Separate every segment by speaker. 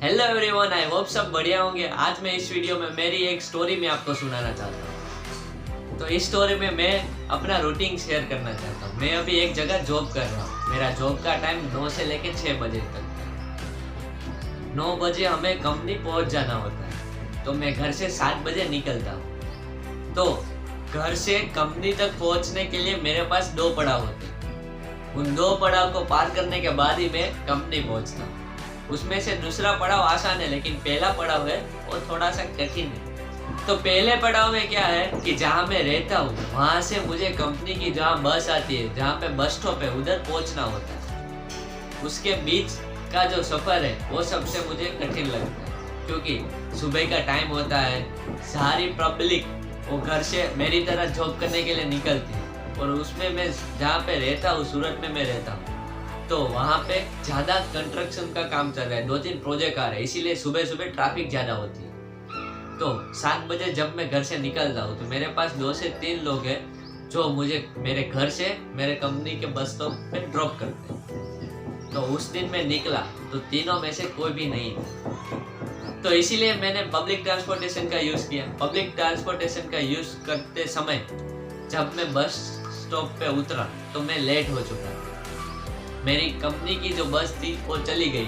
Speaker 1: Hello everyone, I hope सब बढ़िया होंगे। आज मैं इस वीडियो में मेरी एक स्टोरी में आपको सुनाना चाहता हूँ। तो इस स्टोरी में मैं अपना रूटीन शेयर करना चाहता हूँ। मैं अभी एक जगह जॉब कर रहा हूँ। मेरा जॉब का टाइम 9 से लेकर 6 बजे तक है। 9 बजे हमें कंपनी पहुँच जाना होता है, तो मैं घर से 7 बजे निकलता हूँ। तो घर से कंपनी तक पहुँचने के लिए मेरे पास 2 पड़ाव होते हैं। उन 2 पड़ाव को पार करने के बाद ही मैं कंपनी पहुँचता हूँ। उसमें से दूसरा पड़ाव आसान है, लेकिन पहला पड़ाव है वो थोड़ा सा कठिन है। तो पहले पड़ाव में क्या है कि जहाँ मैं रहता हूँ वहाँ से मुझे कंपनी की जहाँ बस आती है, जहाँ पे बस स्टॉप है, उधर पहुँचना होता है। उसके बीच का जो सफ़र है वो सबसे मुझे कठिन लगता है, क्योंकि सुबह का टाइम होता है। सारी पब्लिक वो घर से मेरी तरह जॉब करने के लिए निकलती है, और उसमें मैं जहाँ पे रहता हूँ, सूरत में मैं रहता हूँ, तो वहाँ पे ज़्यादा कंस्ट्रक्शन का काम चल रहा है। 2-3 प्रोजेक्ट आ रहे हैं, इसीलिए सुबह सुबह ट्रैफिक ज़्यादा होती है। तो 7 बजे जब मैं घर से निकलता हूँ तो मेरे पास 2 से 3 लोग हैं जो मुझे मेरे घर से मेरे कंपनी के बस स्टॉप पे ड्रॉप करते हैं। तो उस दिन मैं निकला तो तीनों में से कोई भी नहीं था। तो इसीलिए मैंने पब्लिक ट्रांसपोर्टेशन का यूज़ किया। पब्लिक ट्रांसपोर्टेशन का यूज़ करते समय जब मैं बस स्टॉप पे उतरा तो मैं लेट हो चुका था। मेरी कंपनी की जो बस थी वो चली गई।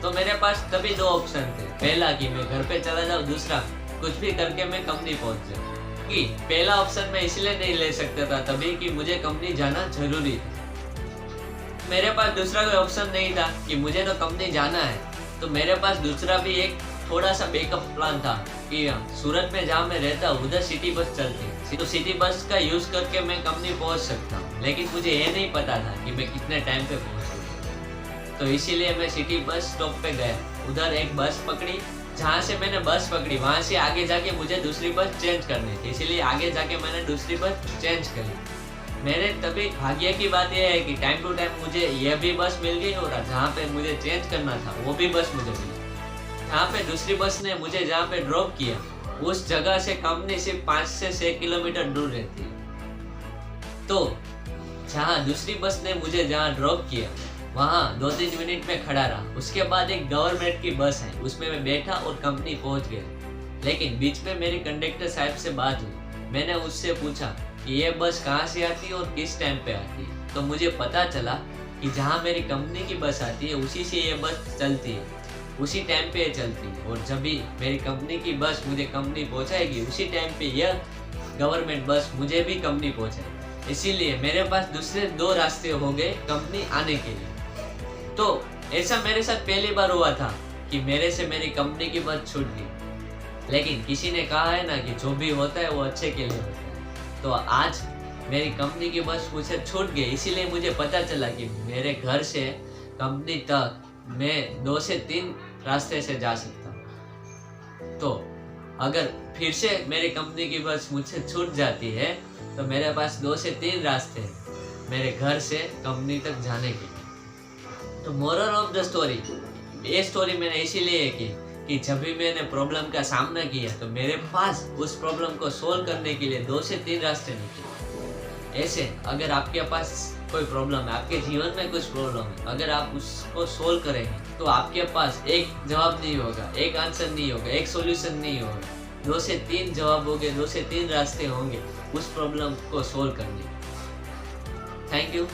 Speaker 1: तो मेरे पास तभी 2 ऑप्शन थे। पहला कि मैं घर पे चला जाऊँ, दूसरा कुछ भी करके मैं कंपनी पहुंच जाऊँ। कि पहला ऑप्शन मैं इसलिए नहीं ले सकता था तभी कि मुझे कंपनी जाना जरूरी था। मेरे पास दूसरा कोई ऑप्शन नहीं था कि मुझे तो कंपनी जाना है। तो मेरे पास दूसरा भी एक थोड़ा सा बैकअप प्लान था कि सूरत में जहाँ मैं रहता हूँ उधर सिटी बस चलती है, तो सिटी बस का यूज़ करके मैं कंपनी पहुँच सकता हूँ। लेकिन मुझे ये नहीं पता था कि मैं कितने टाइम पे पहुँचूँगा। तो इसीलिए मैं सिटी बस स्टॉप पे गया, उधर एक बस पकड़ी। जहाँ से मैंने बस पकड़ी वहाँ से आगे जाके मुझे दूसरी बस चेंज करनी थी, इसीलिए आगे जाके मैंने दूसरी बस चेंज करी। मेरे तभी भाग्य की बात यह है कि टाइम टू टाइम मुझे यह भी बस मिल गई, और जहाँ पे मुझे चेंज करना था वो भी बस मुझे मिली। जहाँ पे दूसरी बस ने मुझे जहाँ पे ड्रॉप किया उस जगह से कंपनी सिर्फ 5 से 6 किलोमीटर दूर रहती है। तो जहाँ दूसरी बस ने मुझे जहाँ ड्रॉप किया वहाँ 2-3 मिनट में खड़ा रहा। उसके बाद एक गवर्नमेंट की बस है, उसमें मैं बैठा और कंपनी पहुँच गया। लेकिन बीच में मेरी कंडक्टर साहब से बात हुई। मैंने उससे पूछा कि ये बस कहाँ से आती है और किस टाइम पे आती है। तो मुझे पता चला कि जहाँ मेरी कंपनी की बस आती है उसी से ये बस चलती है, उसी टाइम पे चलती है। और जब भी मेरी कंपनी की बस मुझे कंपनी पहुंचाएगी उसी टाइम पे यह गवर्नमेंट बस मुझे भी कंपनी पहुंचाएगी। इसीलिए मेरे पास दूसरे 2 रास्ते हो गए कंपनी आने के लिए। तो ऐसा मेरे साथ पहली बार हुआ था कि मेरे से मेरी कंपनी की बस छूट गई। लेकिन किसी ने कहा है ना कि जो भी होता है वो अच्छे के लिए होता है। तो आज मेरी कंपनी की बस मुझसे छूट गई, इसीलिए मुझे पता चला कि मेरे घर से कंपनी तक मैं 2 से 3 रास्ते से जा सकता हूँ। तो अगर फिर से मेरी कंपनी की बस मुझसे छूट जाती है तो मेरे पास 2 से 3 रास्ते हैं मेरे घर से कंपनी तक जाने के लिए। तो मोरल ऑफ द स्टोरी, ये स्टोरी मैंने इसीलिए की कि जब भी मैंने प्रॉब्लम का सामना किया तो मेरे पास उस प्रॉब्लम को सोल्व करने के लिए 2 से 3 रास्ते निकले। ऐसे अगर आपके पास कोई प्रॉब्लम है, आपके जीवन में कुछ प्रॉब्लम है, अगर आप उसको सोल्व करेंगे तो आपके पास एक जवाब नहीं होगा, एक आंसर नहीं होगा, एक सॉल्यूशन नहीं होगा। 2 से 3 जवाब होंगे, 2 से 3 रास्ते होंगे उस प्रॉब्लम को सोल्व करने के। Thank you.